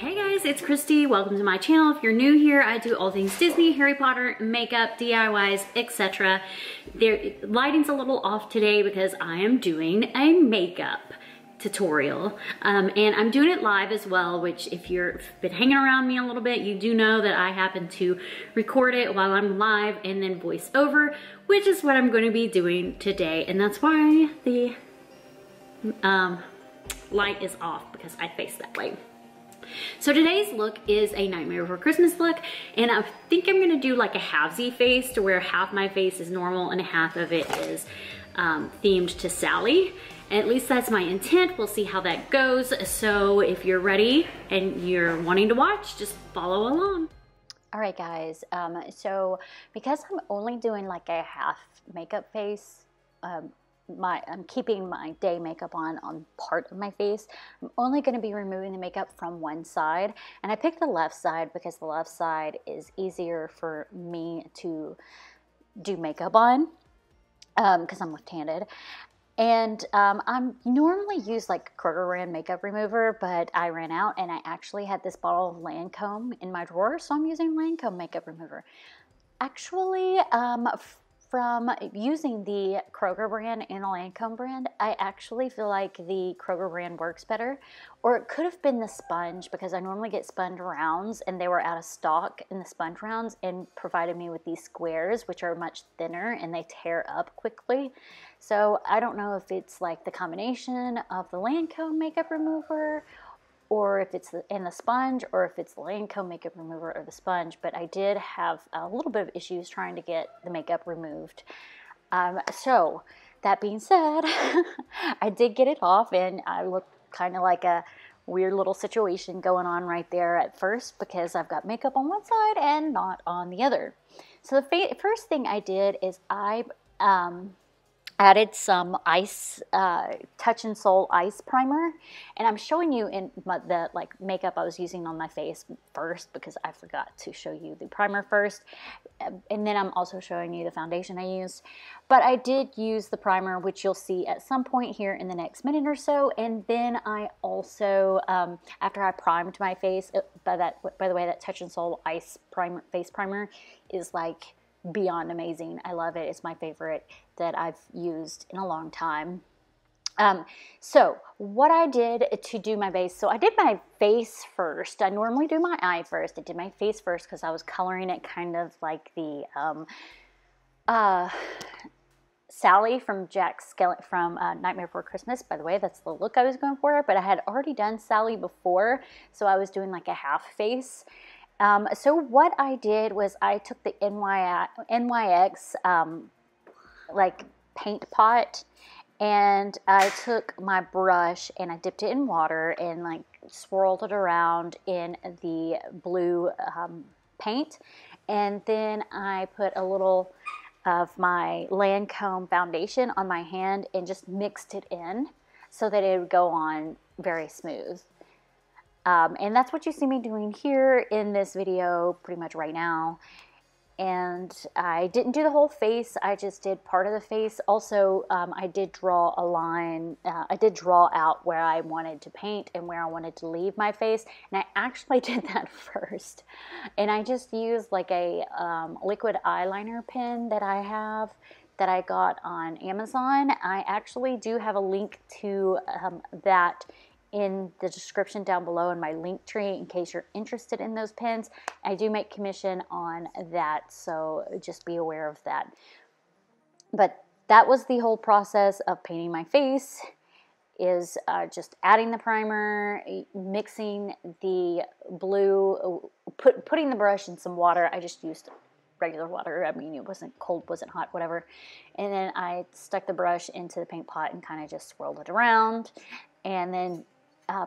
Hey guys, it's Christy. Welcome to my channel. If you're new here, I do all things Disney, Harry Potter, makeup, DIYs, etc. Lighting's a little off today because I am doing a makeup tutorial. And I'm doing it live as well, which if you've been hanging around me a little bit, you do know that I happen to record it while I'm live and then voice over, which is what I'm going to be doing today. And that's why the light is off, because I face that way. So today's look is a Nightmare Before Christmas look, and I think I'm gonna do like a halvesy face, to where half my face is normal and half of it is themed to Sally. And at least that's my intent. We'll see how that goes. So if you're ready and you're wanting to watch, just follow along. All right, guys, so because I'm only doing like a half makeup face, I'm keeping my day makeup on part of my face. I'm only going to be removing the makeup from one side, and I picked the left side because the left side is easier for me to do makeup on because I'm left-handed. And I'm normally use like Kroger brand makeup remover, but I ran out and I actually had this bottle of Lancome in my drawer, so I'm using Lancome makeup remover. Actually, from using the Kroger brand and the Lancome brand, I actually feel like the Kroger brand works better. Or it could have been the sponge, because I normally get sponge rounds and they were out of stock in the sponge rounds and provided me with these squares, which are much thinner and they tear up quickly. So I don't know if it's like the combination of the Lancome makeup remover, or if it's in the sponge, or if it's the Lancome makeup remover or the sponge, but I did have a little bit of issues trying to get the makeup removed. So that being said, I did get it off, and I look kind of like a weird little situation going on right there at first, because I've got makeup on one side and not on the other. So the first thing I did is I added some ice, Touch in Soul ice primer, and I'm showing you in the makeup I was using on my face first, because I forgot to show you the primer first, and then I'm also showing you the foundation I used. But I did use the primer, which you'll see at some point here in the next minute or so, and then I also, after I primed my face, by the way, that Touch in Soul ice primer, face primer is like beyond amazing. I love it. It's my favorite that I've used in a long time. So what I did to do my base, so I did my face first. I normally do my eye first. I did my face first because I was coloring it kind of like the Sally from Nightmare Before Christmas. By the way, that's the look I was going for, but I had already done Sally before, so I was doing like a half face. So what I did was I took the NYX like paint pot, and I took my brush and I dipped it in water and like swirled it around in the blue paint, and then I put a little of my Lancome foundation on my hand and just mixed it in so that it would go on very smooth. And that's what you see me doing here in this video pretty much right now. And I didn't do the whole face, I just did part of the face. Also, I did draw a line, I did draw out where I wanted to paint and where I wanted to leave my face. And I actually did that first. And I just used like a liquid eyeliner pen that I have, that I got on Amazon. I actually do have a link to that in the description down below in my link tree in case you're interested in those pens. I do make commission on that, so just be aware of that. But that was the whole process of painting my face, is just adding the primer, mixing the blue, putting the brush in some water. I just used regular water. I mean, it wasn't cold, wasn't hot, whatever. And then I stuck the brush into the paint pot and kind of just swirled it around, and then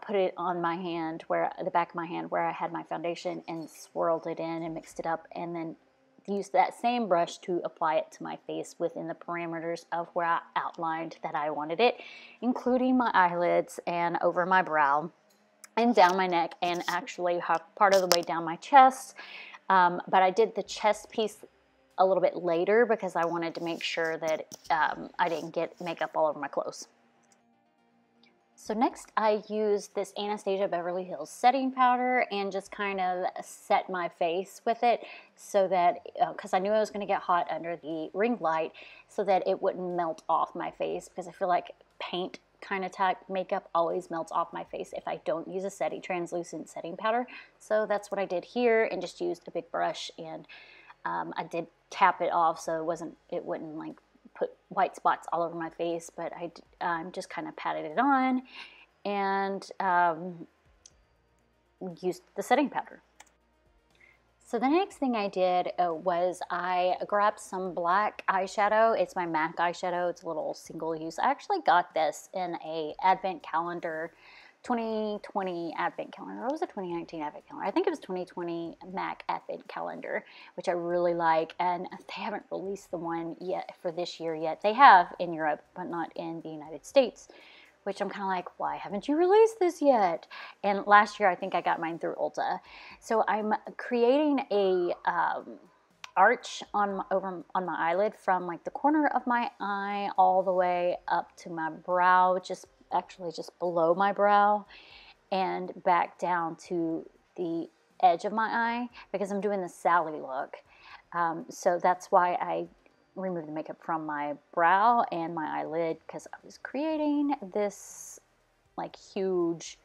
put it on my hand, the back of my hand where I had my foundation, and swirled it in and mixed it up, and then used that same brush to apply it to my face within the parameters of where I outlined that I wanted it, including my eyelids and over my brow and down my neck, and actually part of the way down my chest. But I did the chest piece a little bit later because I wanted to make sure that I didn't get makeup all over my clothes. So next I used this Anastasia Beverly Hills setting powder and just kind of set my face with it so that, because I knew I was going to get hot under the ring light, so that it wouldn't melt off my face, because I feel like paint kind of type makeup always melts off my face if I don't use a translucent setting powder. So that's what I did here, and just used a big brush, and I did tap it off so it wouldn't like put white spots all over my face, but I just kind of patted it on and used the setting powder. So the next thing I did was I grabbed some black eyeshadow. It's my MAC eyeshadow. It's a little single use. I actually got this in a advent calendar, 2020 advent calendar. Or was it 2019 advent calendar? I think it was 2020 MAC advent calendar, which I really like. And they haven't released the one yet for this year yet. They have in Europe, but not in the United States, which I'm kind of like, why haven't you released this yet? And last year, I think I got mine through Ulta. So I'm creating a arch on my eyelid from like the corner of my eye all the way up to my brow, actually just below my brow, and back down to the edge of my eye, because I'm doing the Sally look. So that's why I removed the makeup from my brow and my eyelid, because I was creating this like huge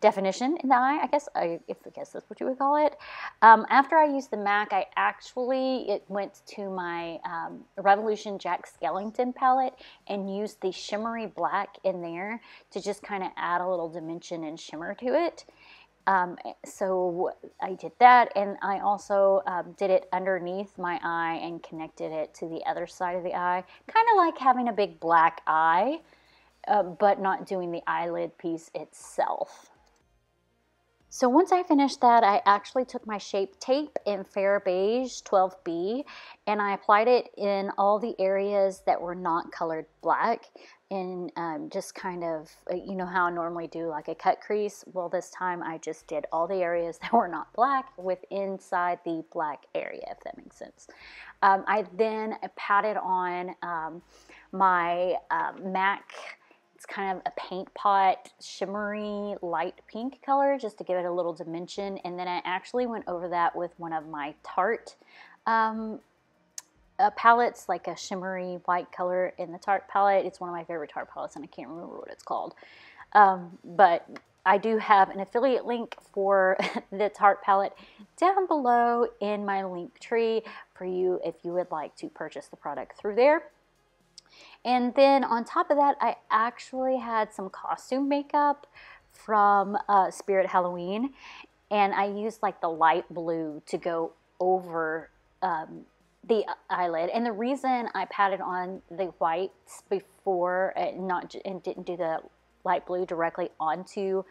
definition in the eye, I guess that's what you would call it. After I used the MAC, it went to my Revolution Jack Skellington palette and used the shimmery black in there to just kind of add a little dimension and shimmer to it. So I did that, and I also did it underneath my eye and connected it to the other side of the eye, kind of like having a big black eye, but not doing the eyelid piece itself. So once I finished that, I actually took my Shape Tape in Fair Beige 12B, and I applied it in all the areas that were not colored black, and just kind of, you know how I normally do like a cut crease? Well, this time I just did all the areas that were not black with inside the black area, if that makes sense. I then patted on my MAC. It's kind of a paint pot, shimmery, light pink color, just to give it a little dimension. And then I actually went over that with one of my Tarte palettes, like a shimmery white color in the Tarte palette. It's one of my favorite Tarte palettes, and I can't remember what it's called. But I do have an affiliate link for the Tarte palette down below in my link tree for you if you would like to purchase the product through there. And then on top of that, I actually had some costume makeup from Spirit Halloween, and I used like the light blue to go over the eyelid. And the reason I patted on the whites before and didn't do the light blue directly onto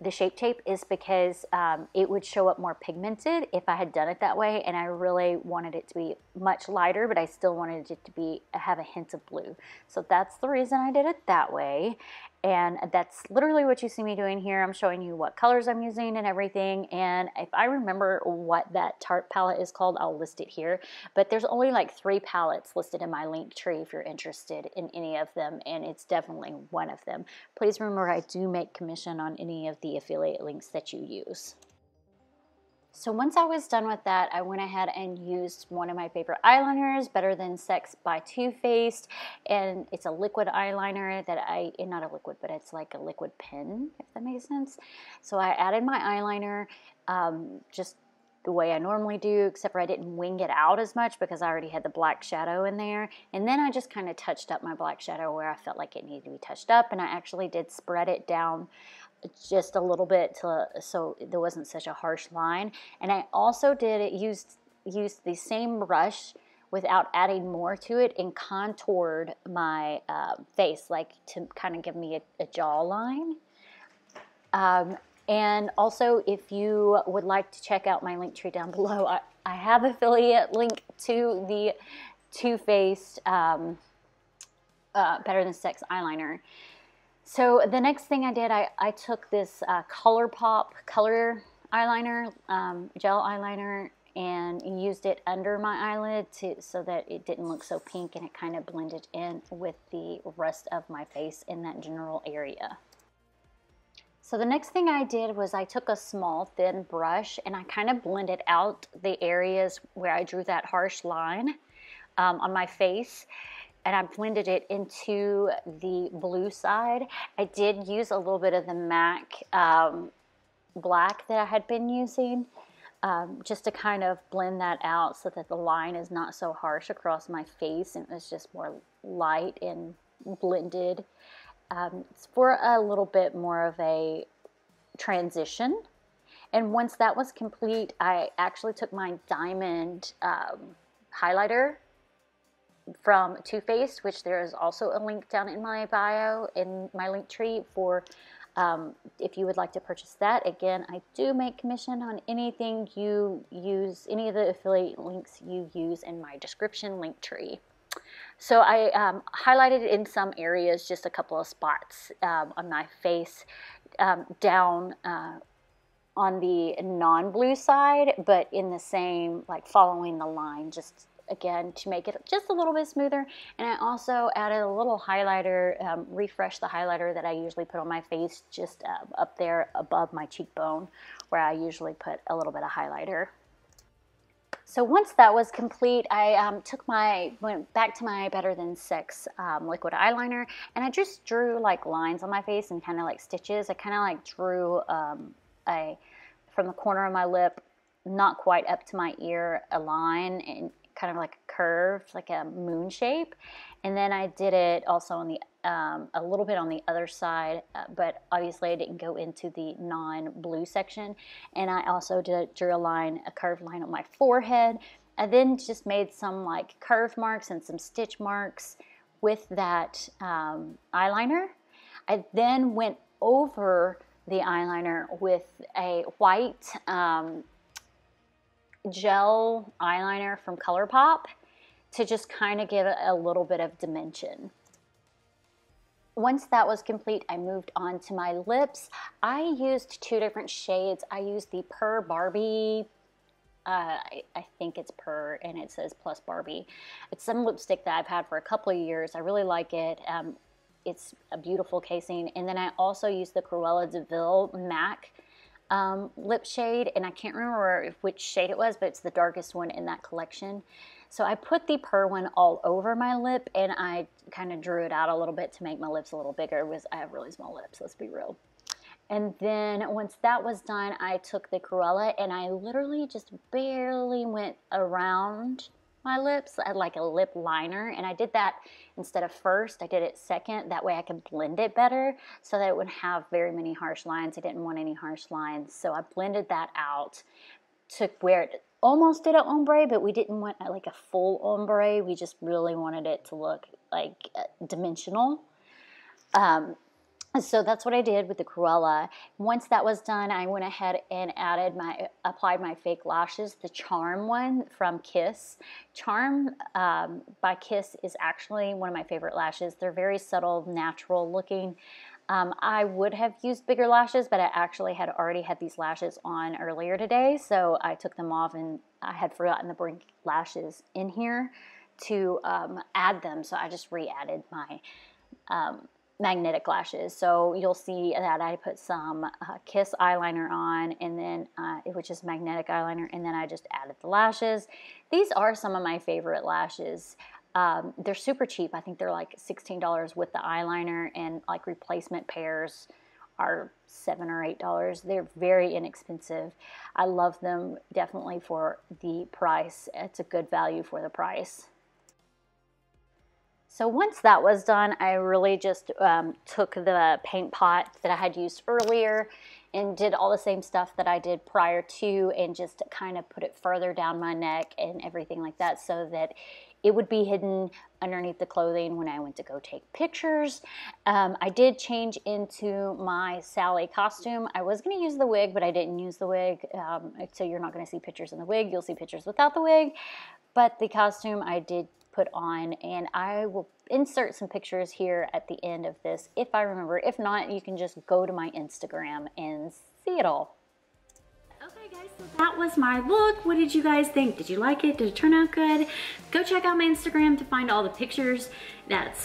the Shape Tape is because it would show up more pigmented if I had done it that way, and I really wanted it to be much lighter, but I still wanted it to have a hint of blue. So that's the reason I did it that way, and that's literally what you see me doing here. I'm showing you what colors I'm using and everything, and if I remember what that Tarte palette is called, I'll list it here, but there's only like 3 palettes listed in my link tree if you're interested in any of them, and it's definitely one of them. Please remember, I do make commission on any of the affiliate links that you use. So once I was done with that, I went ahead and used one of my favorite eyeliners, Better Than Sex by Too Faced, and it's a liquid eyeliner that not a liquid, but it's like a liquid pen, if that makes sense. So I added my eyeliner just the way I normally do, except for I didn't wing it out as much because I already had the black shadow in there. And then I just kind of touched up my black shadow where I felt like it needed to be touched up, and I actually did spread it down just a little bit so there wasn't such a harsh line. And I also used the same brush without adding more to it and contoured my face, like to kind of give me a jawline. And also, if you would like to check out my link tree down below, I have affiliate link to the Too Faced Better Than Sex eyeliner. So the next thing I did, I took this ColourPop color eyeliner, gel eyeliner, and used it under my eyelid so that it didn't look so pink, and it kind of blended in with the rest of my face in that general area. So the next thing I did was I took a small thin brush and I kind of blended out the areas where I drew that harsh line on my face, and I blended it into the blue side. I did use a little bit of the MAC black that I had been using, just to kind of blend that out so that the line is not so harsh across my face, and it was just more light and blended. It's for a little bit more of a transition. And once that was complete, I actually took my diamond highlighter from Too Faced, which there is also a link down in my bio, in my link tree for if you would like to purchase that. Again, I do make commission on anything you use, any of the affiliate links you use in my description link tree. So I highlighted in some areas, just a couple of spots on my face, down on the non-blue side, but in the same, like following the line, just again to make it just a little bit smoother. And I also added a little highlighter, refreshed the highlighter that I usually put on my face, just up there above my cheekbone, where I usually put a little bit of highlighter. So once that was complete, I went back to my Better Than Sex liquid eyeliner, and I just drew like lines on my face and kind of like stitches. I kind of like drew from the corner of my lip, not quite up to my ear, a line, and kind of like curved, like a moon shape. And then I did it also on the a little bit on the other side, but obviously I didn't go into the non-blue section. And I also drew a curved line on my forehead. I then just made some like curve marks and some stitch marks with that eyeliner. I then went over the eyeliner with a white gel eyeliner from ColourPop to just kind of give it a little bit of dimension. Once that was complete, I moved on to my lips. I used two different shades. I used the Per Barbie, I think it's Per, and it says Plus Barbie. It's some lipstick that I've had for a couple of years. I really like it. It's a beautiful casing. And then I also used the Cruella de Vil MAC lip shade, and I can't remember which shade it was, but it's the darkest one in that collection. So I put the Per one all over my lip, and I kind of drew it out a little bit to make my lips a little bigger, because I have really small lips, let's be real. And then once that was done, I took the Cruella and I literally just barely went around my lips. I had like a lip liner, and I did that instead of first, I did it second. That way I could blend it better so that it wouldn't have very many harsh lines. I didn't want any harsh lines, so I blended that out to where it almost did an ombre, but we didn't want like a full ombre. We just really wanted it to look like dimensional. So that's what I did with the Cruella. Once that was done, I went ahead and applied my fake lashes, the Charm one from Kiss. Charm by Kiss is actually one of my favorite lashes. They're very subtle, natural looking. I would have used bigger lashes, but I actually had already had these lashes on earlier today, so I took them off, and I had forgotten to bring lashes in here to add them, so I just re-added my magnetic lashes. So you'll see that I put some Kiss eyeliner on, and then which is magnetic eyeliner, and then I just added the lashes. These are some of my favorite lashes. They're super cheap. I think they're like $16 with the eyeliner, and like replacement pairs are $7 or $8. They're very inexpensive. I love them definitely for the price. It's a good value for the price. So once that was done, I really just took the paint pot that I had used earlier and did all the same stuff that I did prior to, and just kind of put it further down my neck and everything like that, so that it would be hidden underneath the clothing when I went to go take pictures. I did change into my Sally costume. I was going to use the wig, but I didn't use the wig, so you're not going to see pictures in the wig. You'll see pictures without the wig, but the costume I did put on, and I will insert some pictures here at the end of this if I remember. If not, you can just go to my Instagram and see it all. Okay guys, so That was my look. What did you guys think? Did you like it? Did it turn out good? Go check out my Instagram to find all the pictures.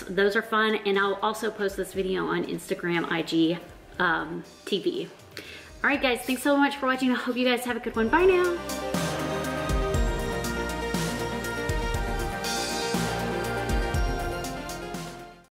Those are fun. And I'll also post this video on Instagram, IG, TV. All right, guys, thanks so much for watching. I hope you guys have a good one. Bye now.